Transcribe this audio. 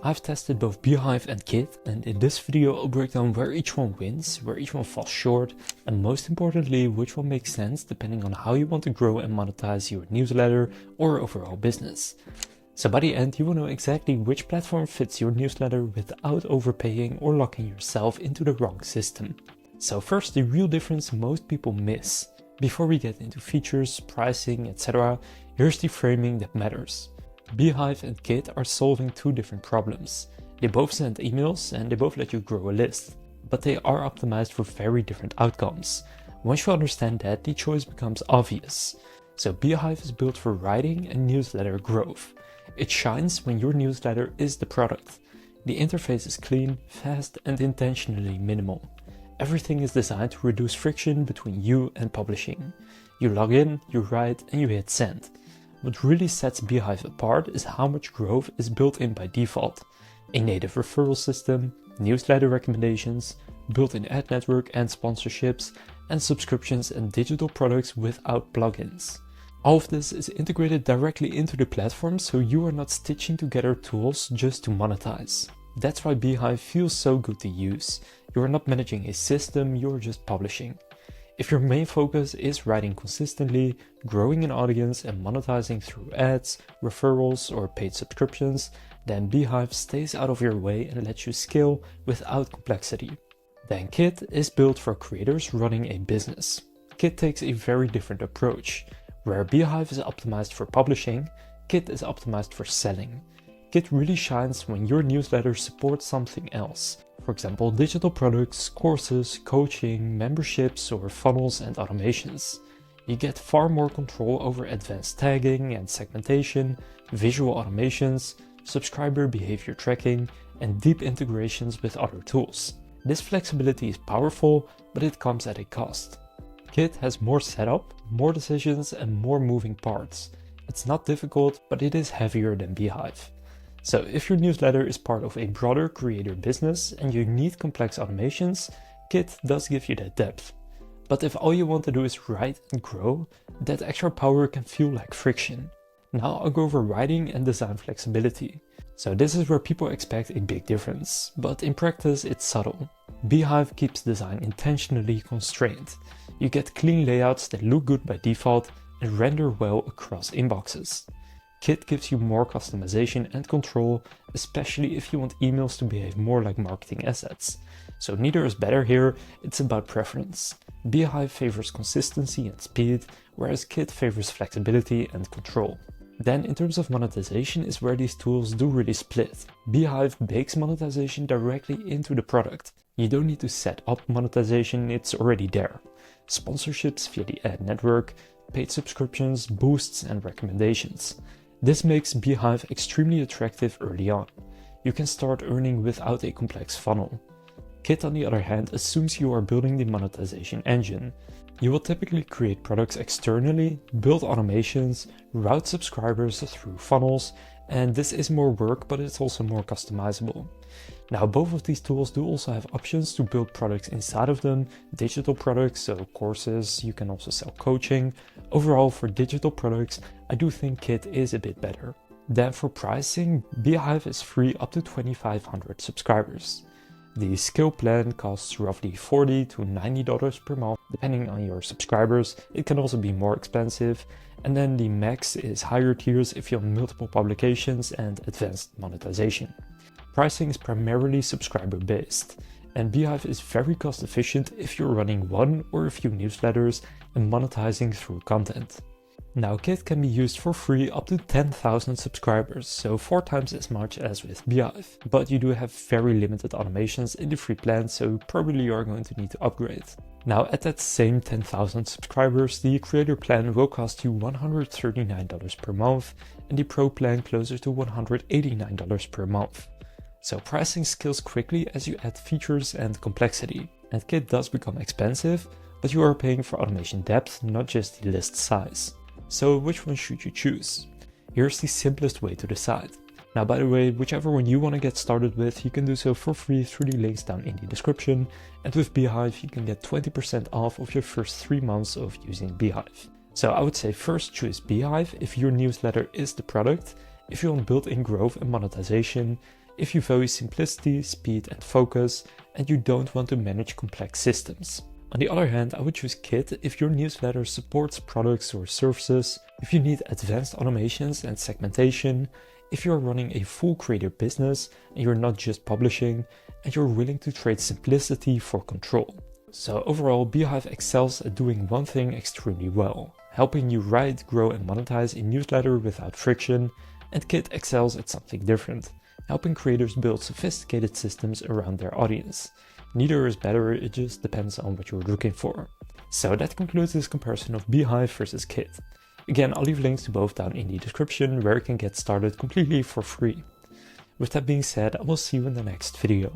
I've tested both Beehiiv and Kit, and in this video I'll break down where each one wins, where each one falls short, and most importantly which one makes sense depending on how you want to grow and monetize your newsletter or overall business. So by the end you will know exactly which platform fits your newsletter without overpaying or locking yourself into the wrong system. So first, the real difference most people miss. Before we get into features, pricing, etc., here's the framing that matters. Beehiiv and Kit are solving two different problems. They both send emails and they both let you grow a list, but they are optimized for very different outcomes. Once you understand that, the choice becomes obvious. So Beehiiv is built for writing and newsletter growth. It shines when your newsletter is the product. The interface is clean, fast, and intentionally minimal. Everything is designed to reduce friction between you and publishing. You log in, you write, and you hit send. What really sets Beehiiv apart is how much growth is built in by default. A native referral system, newsletter recommendations, built-in ad network and sponsorships, and subscriptions and digital products without plugins. All of this is integrated directly into the platform, so you are not stitching together tools just to monetize. That's why Beehiiv feels so good to use. You are not managing a system, you are just publishing. If your main focus is writing consistently, growing an audience and monetizing through ads, referrals or paid subscriptions, then Beehiiv stays out of your way and lets you scale without complexity. Then Kit is built for creators running a business. Kit takes a very different approach. Where Beehiiv is optimized for publishing, Kit is optimized for selling. Kit really shines when your newsletter supports something else. For example, digital products, courses, coaching, memberships, or funnels and automations. You get far more control over advanced tagging and segmentation, visual automations, subscriber behavior tracking, and deep integrations with other tools. This flexibility is powerful, but it comes at a cost. Kit has more setup, more decisions, and more moving parts. It's not difficult, but it is heavier than Beehiiv. So if your newsletter is part of a broader creator business and you need complex automations, Kit does give you that depth. But if all you want to do is write and grow, that extra power can feel like friction. Now I'll go over writing and design flexibility. So this is where people expect a big difference, but in practice it's subtle. Beehiiv keeps design intentionally constrained. You get clean layouts that look good by default and render well across inboxes. Kit gives you more customization and control, especially if you want emails to behave more like marketing assets. So neither is better here, it's about preference. Beehiiv favors consistency and speed, whereas Kit favors flexibility and control. Then in terms of monetization is where these tools do really split. Beehiiv bakes monetization directly into the product. You don't need to set up monetization, it's already there. Sponsorships via the ad network, paid subscriptions, boosts, and recommendations. This makes Beehiiv extremely attractive early on. You can start earning without a complex funnel. Kit, on the other hand, assumes you are building the monetization engine. You will typically create products externally, build automations, route subscribers through funnels, and this is more work, but it's also more customizable. Now, both of these tools do also have options to build products inside of them, digital products, so courses, you can also sell coaching. Overall, for digital products, I do think Kit is a bit better. Then for pricing, Beehiiv is free up to 2,500 subscribers. The scale plan costs roughly $40 to $90 per month, depending on your subscribers. It can also be more expensive. And then the max is higher tiers if you have multiple publications and advanced monetization. Pricing is primarily subscriber based, and Beehiiv is very cost efficient if you're running one or a few newsletters and monetizing through content. Now Kit can be used for free up to 10,000 subscribers, so 4 times as much as with Beehiiv. But you do have very limited automations in the free plan, so probably you are going to need to upgrade. Now at that same 10,000 subscribers, the creator plan will cost you $139 per month and the pro plan closer to $189 per month. So pricing scales quickly as you add features and complexity. And Kit does become expensive, but you are paying for automation depth, not just the list size. So which one should you choose? Here's the simplest way to decide. Now by the way, whichever one you want to get started with, you can do so for free through the links down in the description. And with Beehiiv you can get 20% off of your first 3 months of using Beehiiv. So I would say first choose Beehiiv if your newsletter is the product, if you want built-in growth and monetization, if you value simplicity, speed and focus, and you don't want to manage complex systems. On the other hand, I would choose Kit if your newsletter supports products or services, if you need advanced automations and segmentation, if you're running a full creator business and you're not just publishing, and you're willing to trade simplicity for control. So overall, Beehiiv excels at doing one thing extremely well, helping you write, grow and monetize a newsletter without friction, and Kit excels at something different, helping creators build sophisticated systems around their audience. Neither is better, it just depends on what you're looking for. So that concludes this comparison of Beehiiv versus Kit. Again, I'll leave links to both down in the description where you can get started completely for free. With that being said, I will see you in the next video.